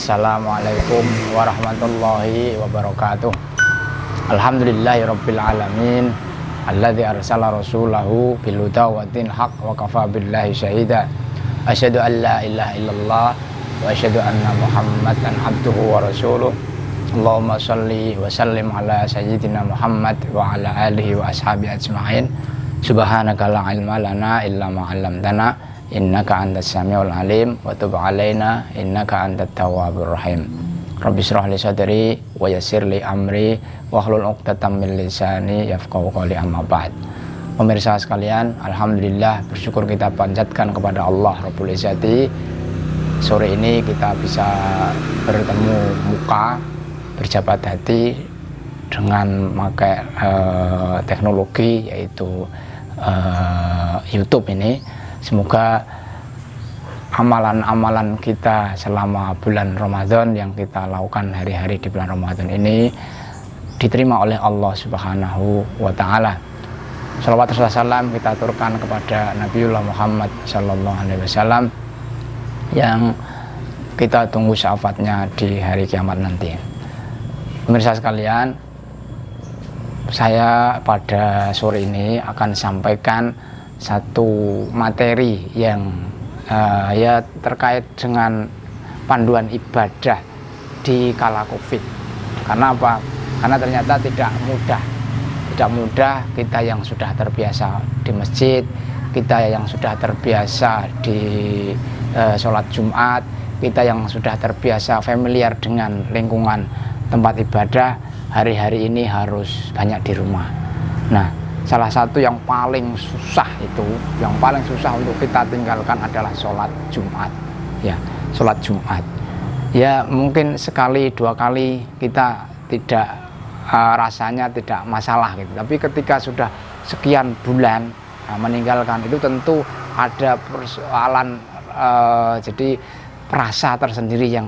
Assalamualaikum warahmatullahi wabarakatuh. Alhamdulillahirabbil alamin alladzi arsala rasulahu bil huda wa dinil haq wa kafa billahi syahida. Asyhadu an la ilaha illallah wa asyhadu anna Muhammadan abduhu wa rasuluh. Allahumma shalli wa sallim ala sayyidina Muhammad wa ala alihi wa ashabihi ajma'in. Subhanaka la ilma lana illa ma 'allamtana innaka antas samiul alim wa tub alaina innaka antat tawwabur rahim. Rabbi shrah li sadri wa yassir li amri wa hlul 'uqdatam min lisani yafqahu qawli, amma ba'd. Pemirsa sekalian, alhamdulillah, bersyukur kita panjatkan kepada Allah Rabbul Izzati. Sore ini kita bisa bertemu muka, berjabat hati dengan memakai teknologi yaitu YouTube ini. Semoga amalan-amalan kita selama bulan Ramadan yang kita lakukan hari-hari di bulan Ramadan ini diterima oleh Allah Subhanahu wa Ta'ala. Shalawat salam kita aturkan kepada Nabiullah Muhammad Sallallahu Alaihi Wasallam yang kita tunggu syafaatnya di hari kiamat nanti. Pemirsa sekalian, saya pada sore ini akan sampaikan satu materi yang ya terkait dengan panduan ibadah di kala Covid. Karena apa? Karena ternyata tidak mudah kita yang sudah terbiasa di masjid, kita yang sudah terbiasa di sholat Jumat, kita yang sudah terbiasa familiar dengan lingkungan tempat ibadah, hari-hari ini harus banyak di rumah. Nah, salah satu yang paling susah untuk kita tinggalkan adalah sholat Jumat. Ya, sholat Jumat. Ya, mungkin sekali dua kali kita tidak rasanya tidak masalah gitu. Tapi ketika sudah sekian bulan meninggalkan itu tentu ada persoalan, jadi rasa tersendiri yang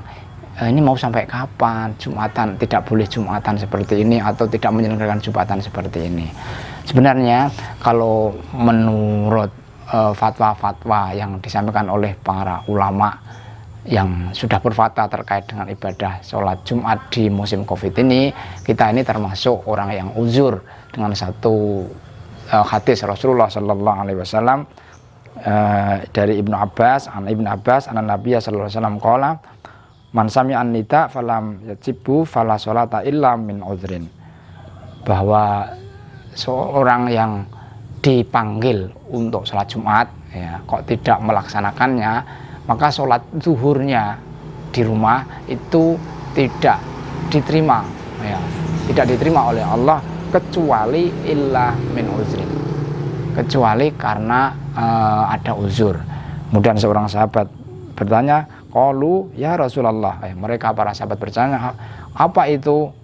ini mau sampai kapan Jumatan, tidak boleh Jumatan seperti ini atau tidak menyelenggarakan Jumatan seperti ini. Sebenarnya kalau menurut fatwa-fatwa yang disampaikan oleh para ulama yang sudah berfatwa terkait dengan ibadah sholat Jumat di musim Covid ini, kita ini termasuk orang yang uzur dengan satu hadis Rasulullah Sallallahu Alaihi Wasallam dari Ibnu Abbas, anak Nabi Sallallahu Alaihi Wasallam qala man sami'an nida falam yajibu fala sholata illa min udhrin, bahwa seorang yang dipanggil untuk sholat Jumat ya, kok tidak melaksanakannya, maka sholat zuhurnya di rumah itu tidak diterima ya, tidak diterima oleh Allah kecuali illa min uzrin, kecuali karena ada uzur. Kemudian seorang sahabat bertanya, qalu ya Rasulullah, mereka para sahabat bertanya, apa itu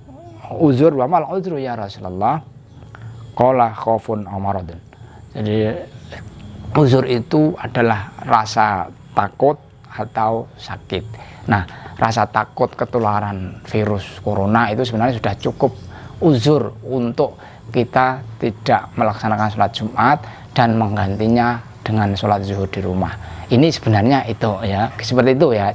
uzur, wa mal uzru ya Rasulullah? Qala khaufun aw maradun. Jadi uzur itu adalah rasa takut atau sakit. Nah, rasa takut ketularan virus corona itu sebenarnya sudah cukup uzur untuk kita tidak melaksanakan sholat Jumat dan menggantinya dengan sholat zuhur di rumah. Ini sebenarnya itu ya, seperti itu ya,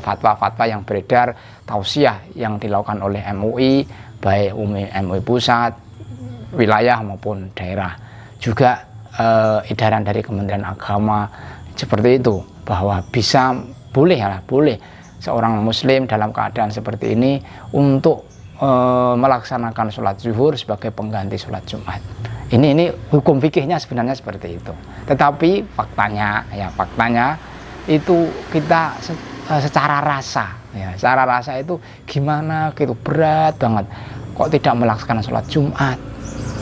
fatwa-fatwa yang beredar, tausiah yang dilakukan oleh MUI, baik MUI pusat, wilayah maupun daerah. Juga edaran dari Kementerian Agama seperti itu, bahwa boleh seorang muslim dalam keadaan seperti ini untuk melaksanakan sholat zuhur sebagai pengganti sholat Jumat. Ini hukum fikihnya sebenarnya seperti itu. Tetapi faktanya itu kita secara rasa itu gimana gitu, berat banget kok tidak melaksanakan sholat Jumat,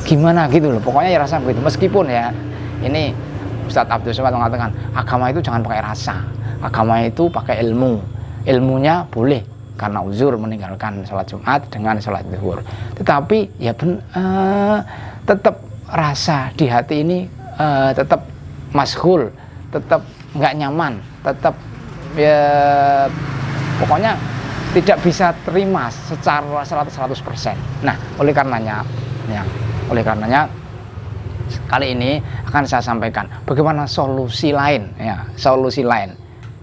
gimana gitu loh. Pokoknya ya rasa begitu. Meskipun ya ini Ustadz Abdul Somad mengatakan agama itu jangan pakai rasa, agama itu pakai ilmu. Ilmunya boleh karena uzur meninggalkan sholat Jumat dengan sholat zuhur. Tetapi ya tetap rasa di hati ini tetap mashghul, tetap nggak nyaman, tetap ya pokoknya tidak bisa terima secara 100%. Nah, oleh karenanya kali ini akan saya sampaikan bagaimana solusi lain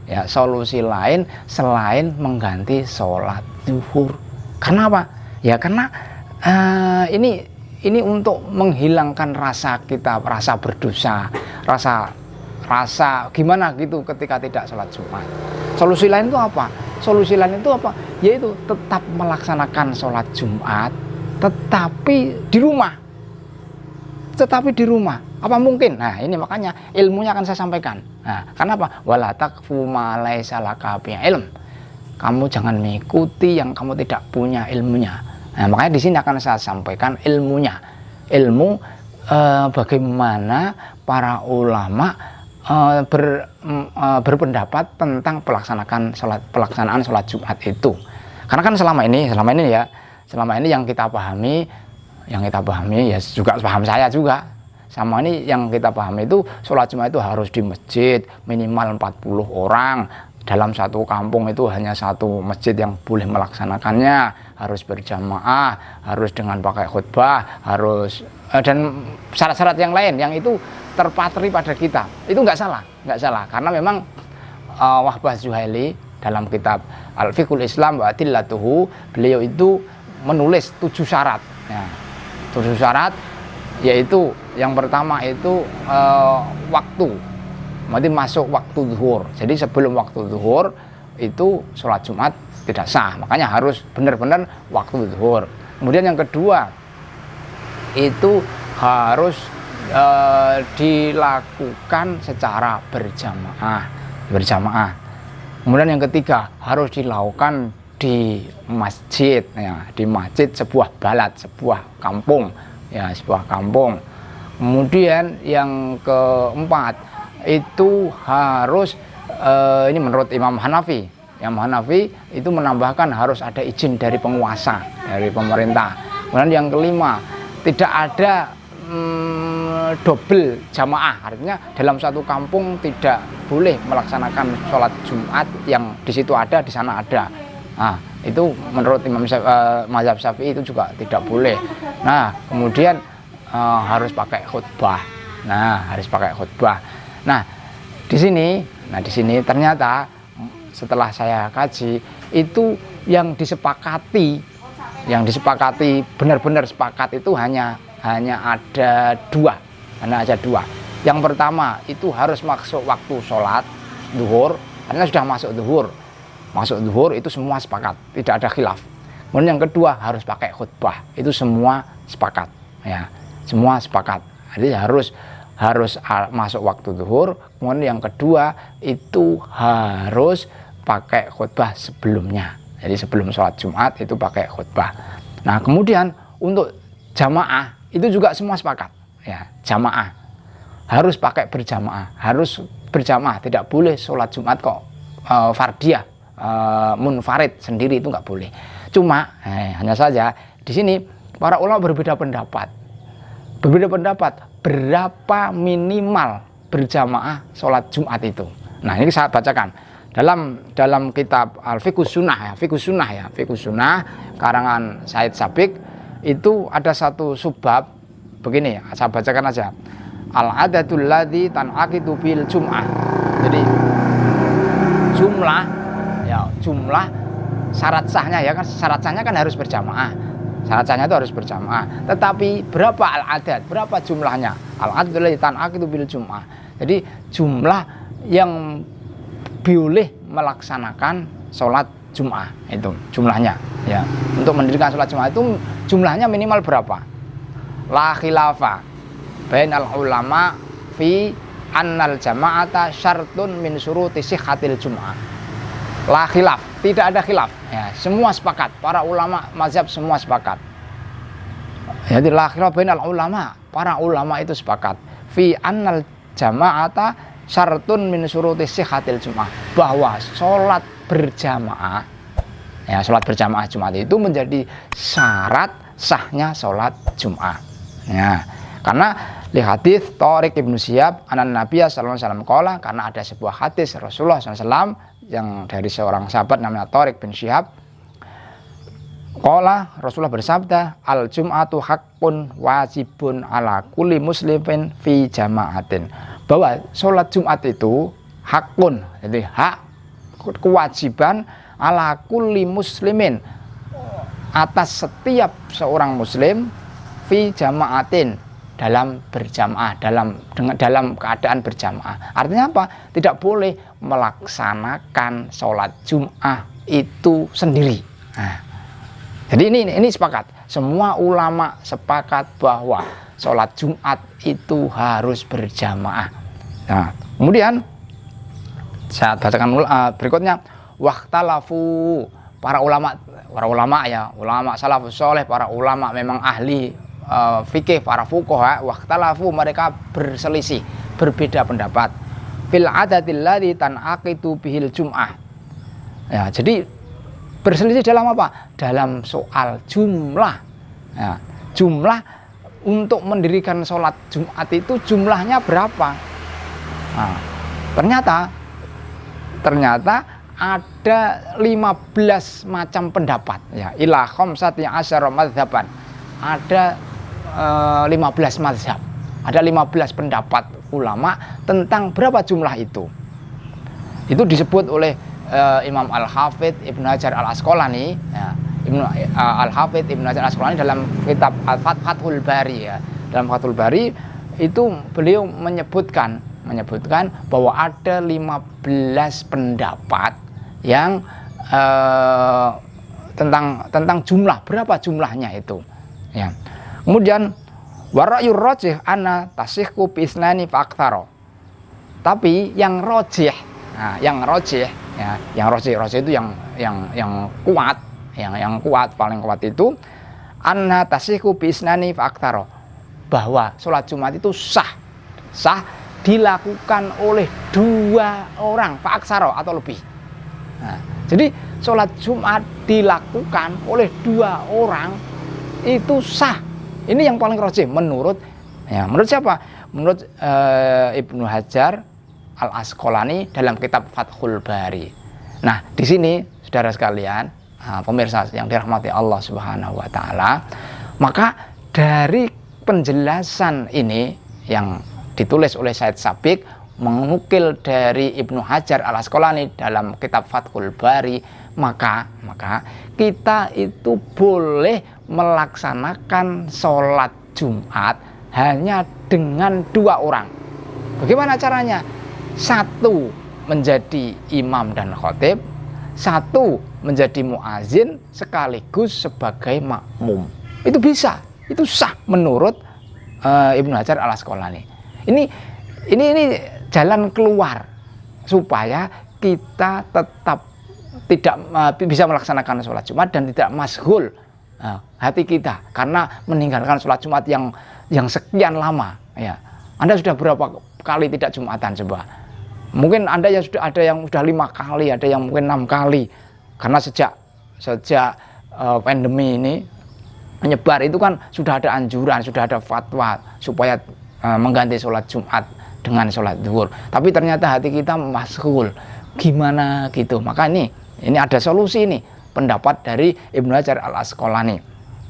ya, solusi lain selain mengganti sholat zuhur. Kenapa? Ya karena ini untuk menghilangkan rasa kita, rasa berdosa, rasa gimana gitu ketika tidak sholat Jumat. Solusi lain itu apa? Solusi lain itu apa? Yaitu tetap melaksanakan sholat Jumat, tetapi di rumah. Apa mungkin? Nah, ini makanya ilmunya akan saya sampaikan. Nah, kenapa? Wala taqfu ma laisa laka bihi ilm. Kamu jangan mengikuti yang kamu tidak punya ilmunya. Nah, makanya di sini akan saya sampaikan ilmunya. Ilmu bagaimana para ulama berpendapat tentang pelaksanaan sholat Jumat itu. Karena kan selama ini yang kita pahami ya juga paham saya juga. Sama ini yang kita pahami itu sholat Jumat itu harus di masjid minimal 40 orang. Dalam satu kampung itu hanya satu masjid yang boleh melaksanakannya, harus berjamaah, harus dengan pakai khutbah, harus dan syarat-syarat yang lain yang itu terpatri pada kita. Itu nggak salah karena memang Wahbah Zuhaili dalam kitab Al-Fiqhul Islam wa Adillatuhu, beliau itu menulis 7 syarat. Ya, 7 syarat, yaitu yang pertama itu waktu. Berarti masuk waktu zuhur. Jadi sebelum waktu zuhur itu sholat Jumat tidak sah. Makanya harus benar-benar waktu zuhur. Kemudian yang kedua itu harus dilakukan secara berjamaah. Kemudian yang ketiga harus dilakukan di masjid, ya, di masjid sebuah balad, sebuah kampung, ya, sebuah kampung. Kemudian yang keempat itu harus ini menurut Imam Hanafi. Imam Hanafi itu menambahkan harus ada izin dari penguasa, dari pemerintah. Kemudian yang kelima, tidak ada double jamaah, artinya dalam satu kampung tidak boleh melaksanakan sholat Jumat yang di situ ada, di sana ada. Nah, itu menurut Imam mazhab Syafi'i itu juga tidak boleh. Nah, kemudian harus pakai khutbah. Nah, di sini ternyata setelah saya kaji itu yang disepakati benar-benar sepakat itu hanya ada dua. Yang pertama itu harus masuk waktu sholat zuhur, karena sudah masuk zuhur itu semua sepakat, tidak ada khilaf. Kemudian yang kedua harus pakai khutbah, itu semua sepakat, ya, semua sepakat. Jadi harus masuk waktu zuhur. Kemudian yang kedua itu harus pakai khutbah sebelumnya. Jadi sebelum sholat Jumat itu pakai khutbah. Nah, kemudian untuk jamaah itu juga semua sepakat, ya, jamaah harus pakai berjamaah, tidak boleh sholat Jumat kok fardiyah, munfarid sendiri, itu nggak boleh. Cuma hanya saja di sini para ulama berbeda pendapat berapa minimal berjamaah sholat Jumat itu. Nah, ini saya bacakan dalam kitab Al-Fiqhus Sunnah, Fiqhus Sunnah karangan Said Sabiq, itu ada satu subbab begini, saya bacakan aja. Al-adatul ladzi tan'aqidu bil jum'ah. Jadi jumlah syarat sahnya, ya kan, syarat sahnya kan harus berjamaah. Syarat sahnya itu harus berjamaah. Tetapi berapa al-adad? Berapa jumlahnya? Al-adad ladzi tan'aqidu bil jum'ah. Jadi jumlah yang boleh melaksanakan sholat Jum'ah itu jumlahnya, ya. Untuk mendirikan sholat Jum'ah itu jumlahnya minimal berapa? La khilafa bainal ulama fi annal jama'ata syartun min syuruti sihhatil Jum'ah. La khilaf, tidak ada khilaf, ya, semua sepakat, para ulama mazhab semua sepakat. Jadi la khilaf bainal ulama, para ulama itu sepakat fi annal jama'ata syartun min syuruti sihhatil Jum'ah, bahwa sholat berjamaah, ya, sholat berjamaah Jumat itu menjadi syarat sahnya sholat Jum'ah, ya. Karena li hadis Thariq ibnu Syihab anan Nabiya sallallahu alaihi wasallam qala, karena ada sebuah hadis Rasulullah sallallahu alaihi wasallam yang dari seorang sahabat namanya Thariq bin Syihab, qala, Rasulullah bersabda, al jum'atu haqqun wajibun ala kulli muslimin fi jama'atin, bahwa sholat Jumat itu hakun, jadi hak kewajiban ala kulli muslimin, atas setiap seorang muslim, fi jamaatin, dalam berjamaah, dalam keadaan berjamaah. Artinya apa? Tidak boleh melaksanakan sholat Jum'ah itu sendiri. Nah, jadi ini sepakat. Semua ulama sepakat bahwa sholat Jumat itu harus berjamaah. Nah, kemudian saya bacakan berikutnya. Waktalafu, para ulama ya, ulama salafus soleh, para ulama memang ahli fikih, para fuqaha, waktalafu, mereka berselisih, berbeda pendapat. Fil adadil ladzi tanaqitu bihil jum'ah. Ya, jadi berselisih dalam apa? Dalam soal jumlah. Ya, jumlah untuk mendirikan sholat Jumat itu jumlahnya berapa? Nah, ternyata ada 15 macam pendapat, ya, ila khamsati asyara madzhaban. Ada 15 mazhab. Ada 15 pendapat ulama tentang berapa jumlah itu. Itu disebut oleh Imam Al-Hafidz Ibnu Hajar Al-Asqalani, ya, Al-Hafidz Ibnu Hajar Al-Asqalani dalam kitab Fathul Bari, ya. Dalam Fathul Bari itu beliau menyebutkan bahwa ada 15 pendapat yang tentang jumlah, berapa jumlahnya itu, ya. Kemudian wara'yur rajih anna tasihku bi isnani fa aktsara. Tapi yang rajih, nah, yang rajih itu yang kuat, yang kuat, paling kuat itu anna tasihku bi isnani fa aktsara, bahwa sholat Jumat itu sah dilakukan oleh 2 orang fa aktsara atau lebih. Nah, jadi sholat Jumat dilakukan oleh 2 orang itu sah. Ini yang paling rajih menurut siapa? Menurut Ibnu Hajar Al-Asqalani dalam kitab Fathul Bari. Nah, di sini saudara sekalian, pemirsa yang dirahmati Allah Subhanahu wa taala, maka dari penjelasan ini yang ditulis oleh Said Sabiq mengukil dari Ibnu Hajar Al-Asqalani dalam kitab Fathul Bari, maka kita itu boleh melaksanakan sholat Jumat hanya dengan 2 orang. Bagaimana caranya? 1 menjadi imam dan khotib, 1 menjadi muazin sekaligus sebagai makmum. Itu bisa, itu sah menurut Ibnu Hajar Al-Asqalani. Ini jalan keluar supaya kita tetap tidak bisa melaksanakan sholat Jumat dan tidak masghul hati kita karena meninggalkan sholat Jumat yang sekian lama, ya. Anda sudah berapa kali tidak Jumatan coba? Mungkin Anda ada yang sudah 5 kali, ada yang mungkin 6 kali. Karena sejak pandemi ini menyebar itu kan sudah ada anjuran, sudah ada fatwa supaya mengganti sholat Jumat dengan sholat zuhur. Tapi ternyata hati kita masghul, gimana gitu. Maka ini ada solusi nih, pendapat dari Ibnu Hajar Al-Asqalani.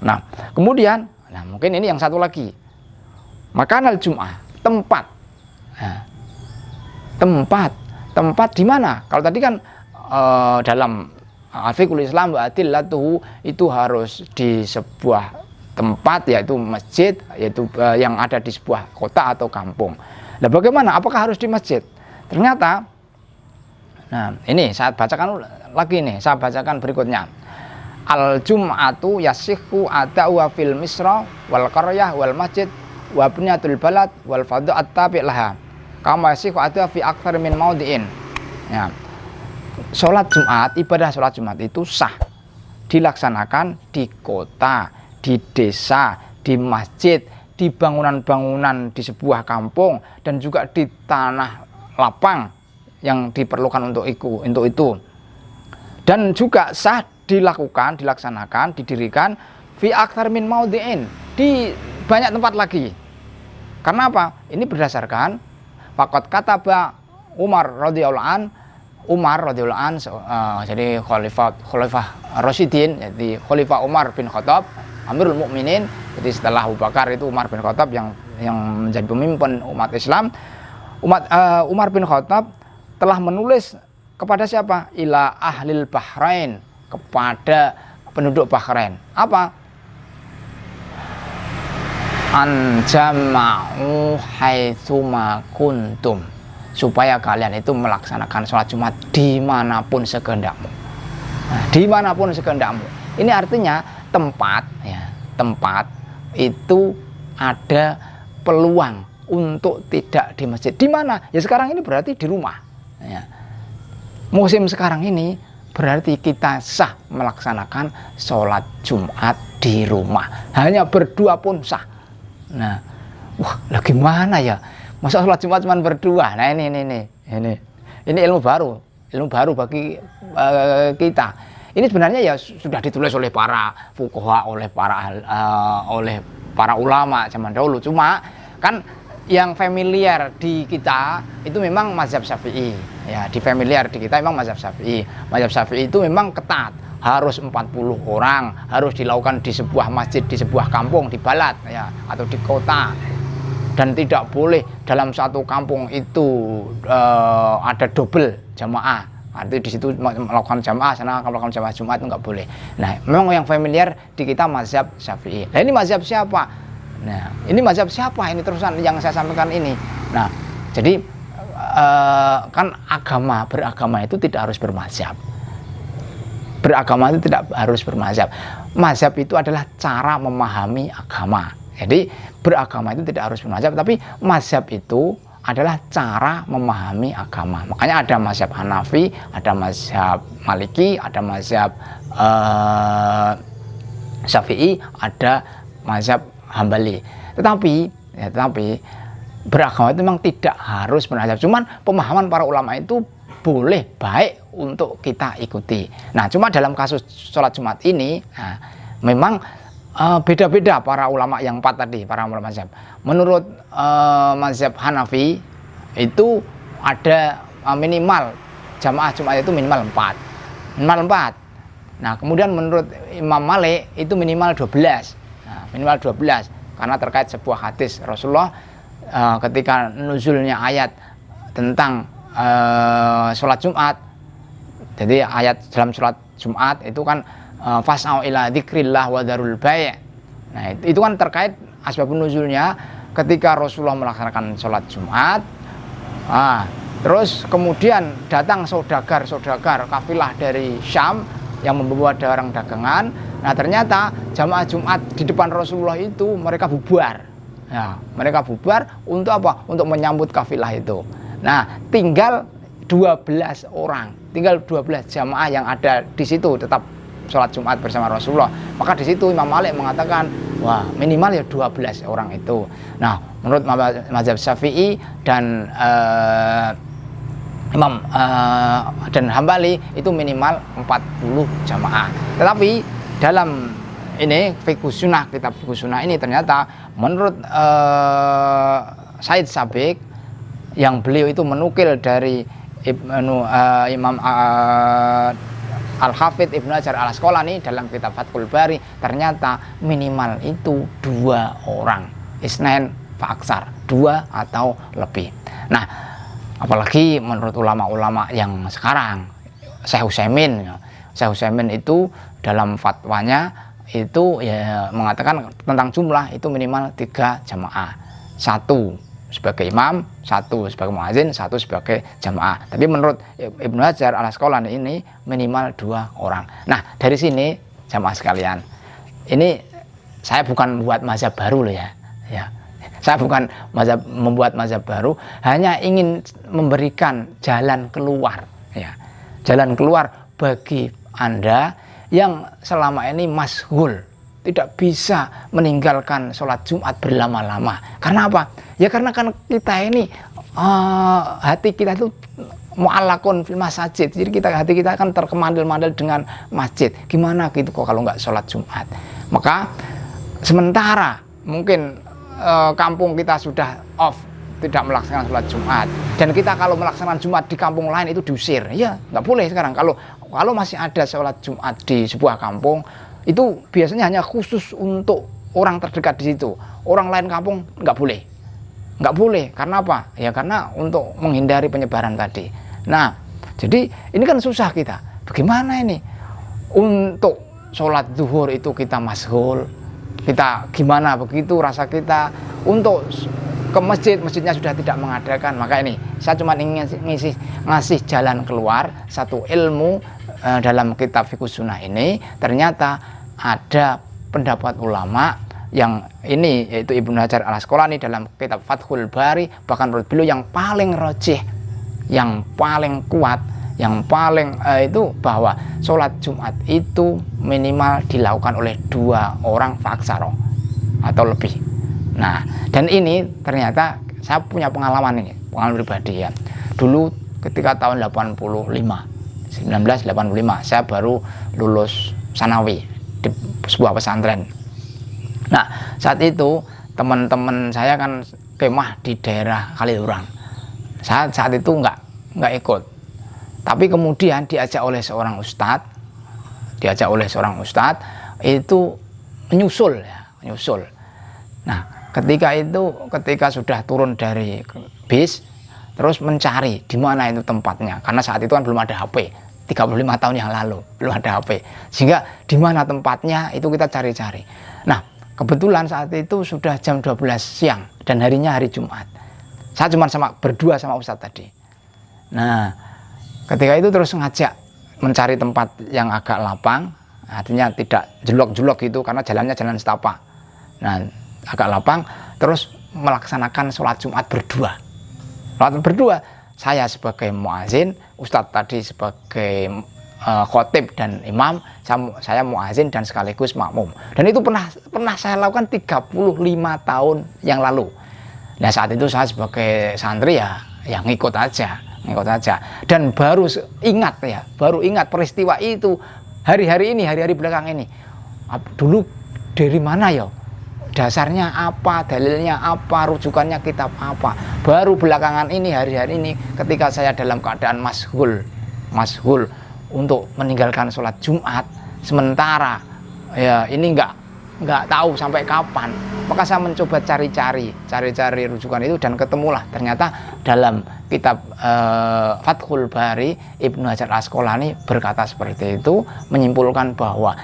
Nah, kemudian, mungkin ini yang satu lagi. Makanal Jum'ah, tempat. Nah, tempat di mana? Kalau tadi kan dalam Al-Fiqhul Islam wa adillatuhu itu harus di sebuah tempat, yaitu masjid, yaitu yang ada di sebuah kota atau kampung. Nah, bagaimana? Apakah harus di masjid? Ternyata, nah ini saya bacakan lagi nih, saya bacakan berikutnya. Al-Jum'atu yasihhu ada'u fil misra wal qaryah wal masjid wa bunyatul balad wal fadhu at-tabi' laha. Kama yasihhu ada'u fi aktsar min maudhi'in. Ya. Salat Jumat, ibadah salat Jumat itu sah dilaksanakan di kota, di desa, di masjid, di bangunan-bangunan di sebuah kampung, dan juga di tanah lapang yang diperlukan untuk itu. Dan juga sah dilaksanakan, didirikan fi aktsar min maudhi'in, di banyak tempat lagi. Karena apa? Ini berdasarkan faqad kataba Umar radhiyallahu an, jadi khalifah Rasyidin, jadi Khalifah Umar bin Khattab, Amirul Mukminin. Jadi setelah Abu Bakar itu Umar bin Khattab yang menjadi pemimpin umat Islam. Umar bin Khattab telah menulis kepada siapa? Ila ahlil Bahrain, kepada penduduk Bahrain. Apa? Anjama'u haitsuma kuntum, supaya kalian itu melaksanakan sholat Jumat dimanapun sekehendakmu. Nah, dimanapun sekehendakmu. Ini artinya tempat, ya, tempat itu ada peluang untuk tidak di masjid. Di mana? Ya sekarang ini berarti di rumah. Ya. Musim sekarang ini berarti kita sah melaksanakan sholat Jumat di rumah. Hanya berdua pun sah. Nah, wah, lah gimana ya? Masa sholat Jumat cuma berdua? Nah, ini ilmu baru bagi kita. Ini sebenarnya ya sudah ditulis oleh para fuqaha, oleh para ulama zaman dahulu. Cuma kan yang familiar di kita itu memang mazhab Syafi'i. Ya, di familiar di kita memang mazhab Syafi'i. Mazhab Syafi'i itu memang ketat. Harus 40 orang, harus dilakukan di sebuah masjid, di sebuah kampung, di balad, ya, atau di kota, dan tidak boleh dalam satu kampung itu ada double jamaah. Artinya di situ melakukan jamaah, sana melakukan jamaah Jumat itu nggak boleh. Nah, memang yang familiar di kita mazhab Syafi'i. Nah, ini mazhab siapa? Nah, ini mazhab siapa? Ini terusan yang saya sampaikan ini. Nah, jadi kan beragama itu tidak harus bermazhab. Beragama itu tidak harus bermazhab. Mazhab itu adalah cara memahami agama. Jadi beragama itu tidak harus bermazhab, tapi mazhab itu adalah cara memahami agama. Makanya ada mazhab Hanafi, ada mazhab Maliki, ada mazhab Syafi'i, ada mazhab Hambali. Tetapi beragama itu memang tidak harus bermazhab. Cuman pemahaman para ulama itu boleh, baik untuk kita ikuti. Nah, cuma dalam kasus sholat Jumat ini, nah, memang beda-beda para ulama yang 4 tadi, para ulama mazhab. Menurut mazhab Hanafi itu ada minimal jamaah Jumat itu minimal 4. Nah, kemudian menurut Imam Malik itu minimal 12. Nah, minimal 12 karena terkait sebuah hadis Rasulullah ketika nuzulnya ayat tentang sholat Jumat. Jadi ayat dalam sholat Jumat itu kan fas'au ila dzikrillah wa dzarul bai'. Nah, itu kan terkait asbabun nuzulnya ketika Rasulullah melaksanakan sholat Jumat. Terus kemudian datang saudagar kafilah dari Syam yang membawa barang dagangan. Nah, ternyata jamaah Jumat di depan Rasulullah itu mereka bubar. Nah, mereka bubar untuk apa? Untuk menyambut kafilah itu. Nah, tinggal 12 orang, tinggal 12 jamaah yang ada di situ tetap sholat Jumat bersama Rasulullah. Maka di situ Imam Malik mengatakan, wah, minimal ya 12 orang itu. Nah, menurut mazhab Syafi'i dan Imam dan Hambali itu minimal 40 jamaah. Tetapi dalam ini fiqh sunnah, kitab fiqh sunnah ini ternyata menurut Said Sabiq yang beliau itu menukil dari Imam Al-Hafidh Ibnu Hajar Al-Asqalani dalam kitab Fathul Bari, ternyata minimal itu 2 orang, isnain fa'aksar, 2 atau lebih. Nah, apalagi menurut ulama-ulama yang sekarang, Syekh Utsaimin itu dalam fatwanya itu ya mengatakan tentang jumlah itu minimal 3 jamaah, 1 sebagai imam, 1 sebagai muadzin, 1 sebagai jamaah. Tapi menurut Ibnu Hajar Al-Asqalani ini minimal 2 orang. Nah, dari sini jamaah sekalian, ini saya bukan buat mazhab baru loh ya. Saya bukan membuat mazhab baru, hanya ingin memberikan jalan keluar, ya. Jalan keluar bagi Anda yang selama ini masyhul, tidak bisa meninggalkan sholat Jumat berlama-lama. Karena apa? Ya karena kan kita ini hati kita itu mu'allakun fil masajid. Jadi hati kita kan terkemandil-mandil dengan masjid. Gimana gitu kok kalau nggak sholat Jumat? Maka sementara mungkin kampung kita sudah off, tidak melaksanakan sholat Jumat, dan kita kalau melaksanakan Jumat di kampung lain itu diusir. Ya nggak boleh sekarang. Kalau masih ada sholat Jumat di sebuah kampung, itu biasanya hanya khusus untuk orang terdekat di situ. Orang lain kampung nggak boleh. Karena apa? Ya karena untuk menghindari penyebaran tadi. Nah, Jadi ini kan susah kita. Bagaimana ini? Untuk sholat zuhur itu kita mashghul, kita gimana begitu rasa kita. Untuk ke masjid, masjidnya sudah tidak mengadakan. Maka ini saya cuma ingin ngasih jalan keluar satu ilmu dalam kitab Fiqh Sunnah ini. Ternyata ada pendapat ulama yang ini, yaitu Ibnu Hajar Al-Asqalani dalam kitab Fathul Bari, bahkan menurut beliau yang paling rajih, yang paling kuat, yang paling itu bahwa sholat Jumat itu minimal dilakukan oleh 2 orang faksaro atau lebih. Nah, dan ini ternyata saya punya pengalaman ini, pengalaman pribadi ya. Dulu ketika tahun 1985 saya baru lulus sanawi di sebuah pesantren. Nah, saat itu teman-teman saya kan kemah di daerah Kaliurang. Saat itu nggak ikut. Tapi kemudian diajak oleh seorang ustadz itu menyusul. Nah, ketika sudah turun dari bis, terus mencari di mana itu tempatnya, karena saat itu kan belum ada HP, 35 tahun yang lalu belum ada HP, sehingga di mana tempatnya itu kita cari-cari. Nah, kebetulan saat itu sudah jam 12 siang dan harinya hari Jumat. Saya cuma berdua sama ustadz tadi. Nah, ketika itu terus ngajak mencari tempat yang agak lapang, artinya tidak jelok-jelok gitu, karena jalannya jalan setapak. Nah, agak lapang, terus melaksanakan sholat Jumat berdua. Saya sebagai muazin, ustadz tadi sebagai khotib dan imam, saya muazin dan sekaligus makmum. Dan itu pernah saya lakukan 35 tahun yang lalu. Nah, saat itu saya sebagai santri ya ngikut aja. Dan baru ingat peristiwa itu hari-hari belakang ini. Dulu dari mana ya? Dasarnya apa, dalilnya apa, rujukannya kitab apa. Baru belakangan ini, hari-hari ini, ketika saya dalam keadaan mashghul untuk meninggalkan sholat Jumat sementara, ya ini nggak tahu sampai kapan. Maka saya mencoba cari rujukan itu, dan ketemulah ternyata dalam kitab Fathul Bari, Ibnu Hajar Al-Asqalani berkata seperti itu, menyimpulkan bahwa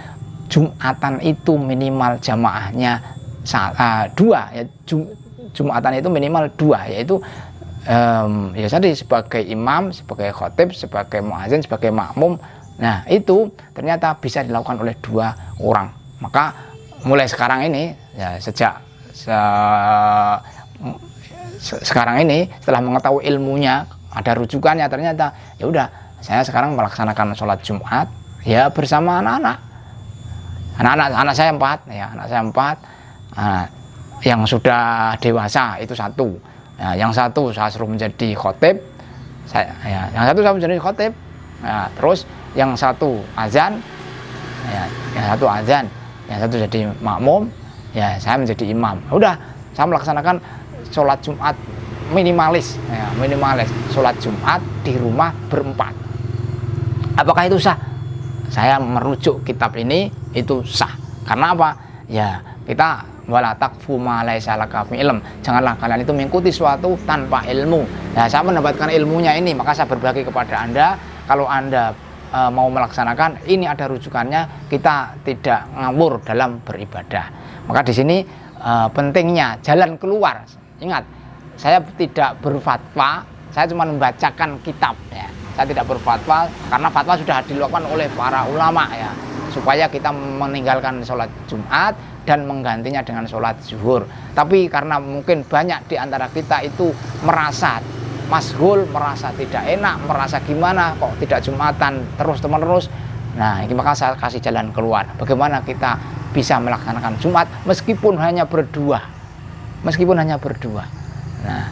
Jumatan itu minimal jamaahnya 2 ya. Jumatan itu minimal 2, yaitu ya tadi sebagai imam, sebagai khotib, sebagai muazin, sebagai makmum. Nah, itu ternyata bisa dilakukan oleh 2 orang. Maka mulai sekarang ini ya, sekarang ini setelah mengetahui ilmunya, ada rujukannya, ternyata ya udah, saya sekarang melaksanakan sholat Jumat ya bersama anak saya 4 ya, yang sudah dewasa itu 1, yang 1 saya suruh menjadi khotib, yang 1 saya menjadi khotib, terus yang 1 azan, yang 1 jadi makmum, ya saya menjadi imam. Udah, saya melaksanakan sholat Jumat minimalis, sholat Jumat di rumah berempat. Apakah itu sah? Saya merujuk kitab ini, itu sah. Karena apa? Ya, kita wala taqfu ma laisa laka bi ilm. Janganlah kalian itu mengikuti suatu tanpa ilmu. Nah, saya mendapatkan ilmunya ini, maka saya berbagi kepada Anda. Kalau Anda mau melaksanakan, ini ada rujukannya, kita tidak ngawur dalam beribadah. Maka di sini pentingnya jalan keluar. Ingat, saya tidak berfatwa, saya cuma membacakan kitab ya. Saya tidak berfatwa, karena fatwa sudah dilakukan oleh para ulama ya, supaya kita meninggalkan sholat Jumat dan menggantinya dengan sholat zuhur. Tapi karena mungkin banyak di antara kita itu merasa mashghul, merasa tidak enak, merasa gimana kok tidak Jumatan terus-menerus. Nah, ini maka saya kasih jalan keluar. Bagaimana kita bisa melaksanakan Jumat meskipun hanya berdua. Nah,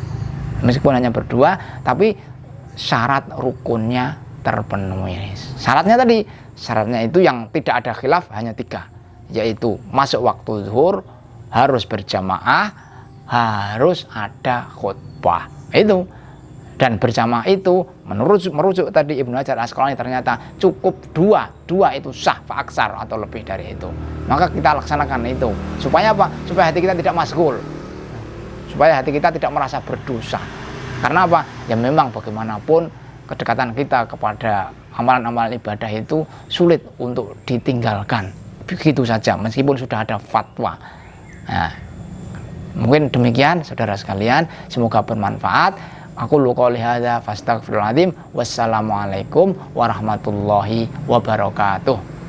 meskipun hanya berdua, tapi syarat rukunnya terpenuhi. Syaratnya itu yang tidak ada khilaf hanya 3, yaitu masuk waktu zuhur, harus berjamaah, harus ada khutbah. Itu. Dan berjamaah itu merujuk tadi Ibnu Hajar Al-Asqalani, ternyata cukup 2 itu sah, faaksar atau lebih dari itu. Maka kita laksanakan itu. Supaya apa? Supaya hati kita tidak mashghul. Supaya hati kita tidak merasa berdosa. Karena apa? Ya memang bagaimanapun kedekatan kita kepada amalan-amalan ibadah itu sulit untuk ditinggalkan begitu saja meskipun sudah ada fatwa. Nah, mungkin demikian saudara sekalian, semoga bermanfaat. Aku qouli hadza fastaghfirullahaladzim. Wassalamualaikum warahmatullahi wabarakatuh.